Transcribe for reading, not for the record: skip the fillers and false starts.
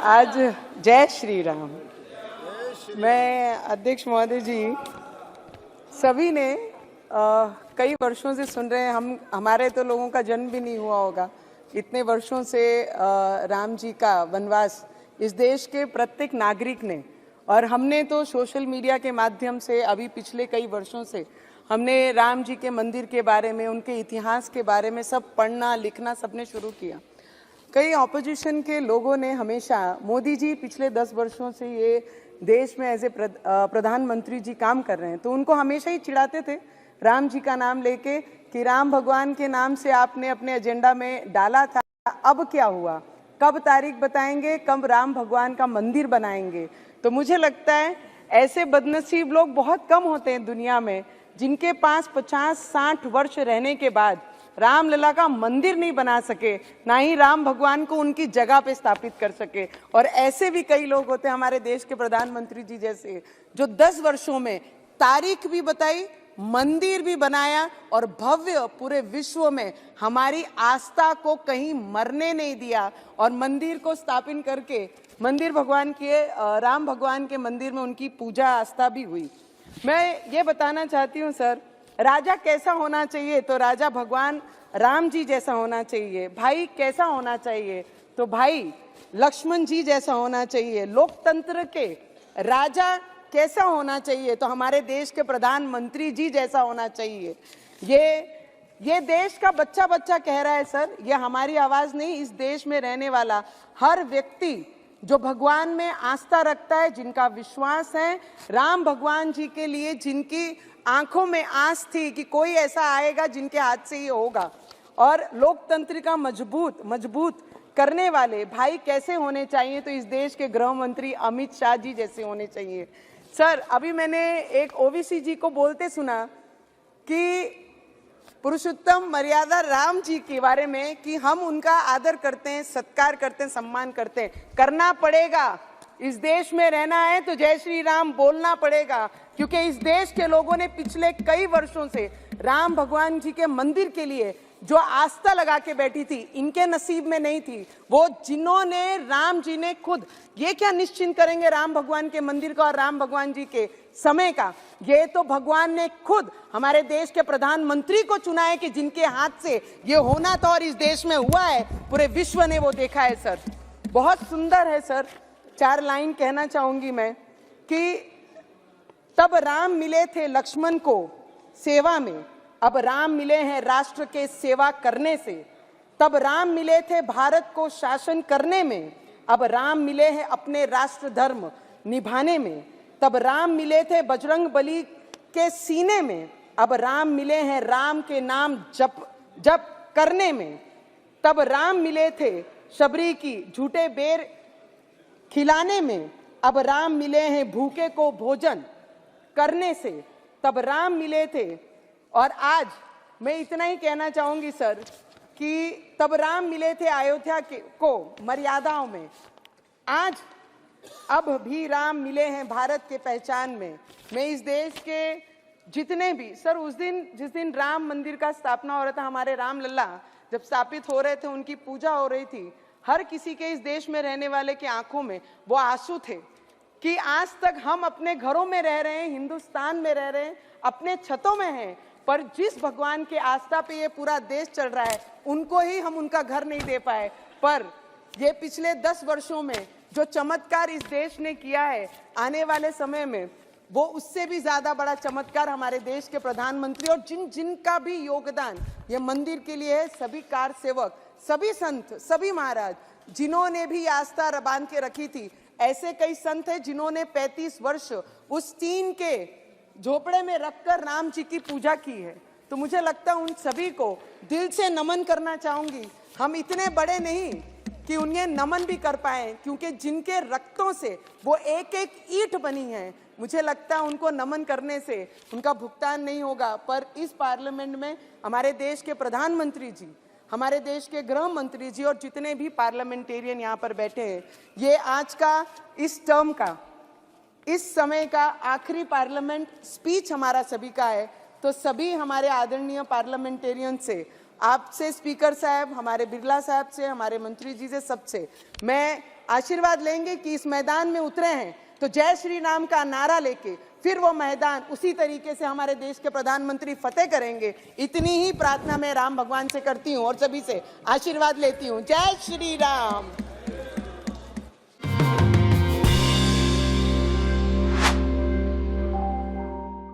आज जय श्री राम। मैं अध्यक्ष महोदय जी, सभी ने कई वर्षों से सुन रहे हैं। हमारे तो लोगों का जन्म भी नहीं हुआ होगा, इतने वर्षों से राम जी का वनवास इस देश के प्रत्येक नागरिक ने, और हमने तो सोशल मीडिया के माध्यम से अभी पिछले कई वर्षों से हमने राम जी के मंदिर के बारे में, उनके इतिहास के बारे में सब पढ़ना लिखना सबने शुरू किया। कई ऑपोजिशन के लोगों ने हमेशा मोदी जी पिछले 10 वर्षों से ये देश में एज ए प्रधानमंत्री जी काम कर रहे हैं, तो उनको हमेशा ही चिढ़ाते थे राम जी का नाम लेके कि राम भगवान के नाम से आपने अपने एजेंडा में डाला था, अब क्या हुआ, कब तारीख बताएंगे, कब राम भगवान का मंदिर बनाएंगे। तो मुझे लगता है ऐसे बदनसीब लोग बहुत कम होते हैं दुनिया में जिनके पास 50-60 वर्ष रहने के बाद रामलला का मंदिर नहीं बना सके, ना ही राम भगवान को उनकी जगह पे स्थापित कर सके। और ऐसे भी कई लोग होते हैं हमारे देश के प्रधानमंत्री जी जैसे, जो 10 वर्षों में तारीख भी बताई, मंदिर भी बनाया और भव्य पूरे विश्व में हमारी आस्था को कहीं मरने नहीं दिया, और मंदिर को स्थापित करके मंदिर भगवान के राम भगवान के मंदिर में उनकी पूजा आस्था भी हुई। मैं ये बताना चाहती हूँ सर, राजा कैसा होना चाहिए, तो राजा भगवान राम जी जैसा होना चाहिए। भाई कैसा होना चाहिए, तो भाई लक्ष्मण जी जैसा होना चाहिए। लोकतंत्र के राजा कैसा होना चाहिए, तो हमारे देश के प्रधानमंत्री जी जैसा होना चाहिए। ये देश का बच्चा बच्चा कह रहा है सर, ये हमारी आवाज नहीं, इस देश में रहने वाला हर व्यक्ति जो भगवान में आस्था रखता है, जिनका विश्वास है राम भगवान जी के लिए, जिनकी आंखों में आस थी कि कोई ऐसा आएगा जिनके हाथ से ये होगा, और लोकतंत्र का मजबूत करने वाले भाई कैसे होने चाहिए, तो इस देश के गृह मंत्री अमित शाह जी जैसे होने चाहिए। सर, अभी मैंने एक ओवीसी जी को बोलते सुना कि पुरुषोत्तम मर्यादा राम जी के बारे में कि हम उनका आदर करते हैं, सत्कार करते हैं, सम्मान करते हैं। करना पड़ेगा, इस देश में रहना है तो जय श्री राम बोलना पड़ेगा, क्योंकि इस देश के लोगों ने पिछले कई वर्षों से राम भगवान जी के मंदिर के लिए जो आस्था लगा के बैठी थी, इनके नसीब में नहीं थी। वो जिन्होंने राम जी ने खुद ये क्या निश्चिंत करेंगे राम भगवान के मंदिर का और राम भगवान जी के समय का, ये तो भगवान ने खुद हमारे देश के प्रधानमंत्री को चुना है कि जिनके हाथ से ये होना था, और इस देश में हुआ है, पूरे विश्व ने वो देखा है। सर बहुत सुंदर है सर, 4 लाइन कहना चाहूंगी मैं कि तब राम मिले थे लक्ष्मण को सेवा में, अब राम मिले हैं राष्ट्र के सेवा करने से। तब राम मिले थे भारत को शासन करने में, अब राम मिले हैं अपने राष्ट्र धर्म निभाने में। तब राम मिले थे बजरंग बली के सीने में, अब राम मिले हैं राम के नाम जप करने में। तब राम मिले थे शबरी की झूठे बेर खिलाने में, अब राम मिले हैं भूखे को भोजन करने से। तब राम मिले थे, और आज मैं इतना ही कहना चाहूंगी सर कि तब राम मिले थे अयोध्या को मर्यादाओं में, आज अब भी राम मिले हैं भारत के पहचान में। मैं इस देश के जितने भी सर, उस दिन जिस दिन राम मंदिर का स्थापना हो रहा था, हमारे रामलला जब स्थापित हो रहे थे, उनकी पूजा हो रही थी, हर किसी के इस देश में रहने वाले के आंखों में वो आंसू थे कि आज तक हम अपने घरों में रह रहे हैं, हिंदुस्तान में रह रहे हैं, अपने छतों में हैं, पर जिस भगवान के आस्था पे ये पूरा देश चल रहा है, उनको ही हम उनका घर नहीं दे पाए। पर ये पिछले 10 वर्षों में जो चमत्कार इस देश ने किया है, आने वाले समय में वो उससे भी ज्यादा बड़ा चमत्कार हमारे देश के प्रधानमंत्री और जिनका भी योगदान ये मंदिर के लिए है, सभी कार सेवक, सभी संत, सभी महाराज, जिन्होंने भी आस्था बांध के रखी थी। ऐसे कई संत हैं जिन्होंने 35 वर्ष उस टीन के झोपड़े में रखकर राम जी की पूजा की है। तो मुझे लगता है उन सभी को दिल से नमन करना चाहूंगी। हम इतने बड़े नहीं कि उन्हें नमन भी कर पाए, क्योंकि जिनके रक्तों से वो एक एक ईंट बनी है, मुझे लगता है उनको नमन करने से उनका भुगतान नहीं होगा। पर इस पार्लियामेंट में हमारे देश के प्रधानमंत्री जी, हमारे देश के गृह मंत्री जी और जितने भी पार्लियामेंटेरियन यहाँ पर बैठे हैं, ये आज का इस टर्म का, इस समय का आखिरी पार्लियामेंट स्पीच हमारा सभी का है। तो सभी हमारे आदरणीय पार्लियामेंटेरियन से आपसे स्पीकर साहब, हमारे बिरला साहब से, हमारे मंत्री जी से, सबसे मैं आशीर्वाद लेंगे कि इस मैदान में उतरे हैं तो जय श्री राम का नारा लेके फिर वो मैदान उसी तरीके से हमारे देश के प्रधानमंत्री फतेह करेंगे। इतनी ही प्रार्थना मैं राम भगवान से करती हूँ और सभी से आशीर्वाद लेती हूँ। जय श्री राम।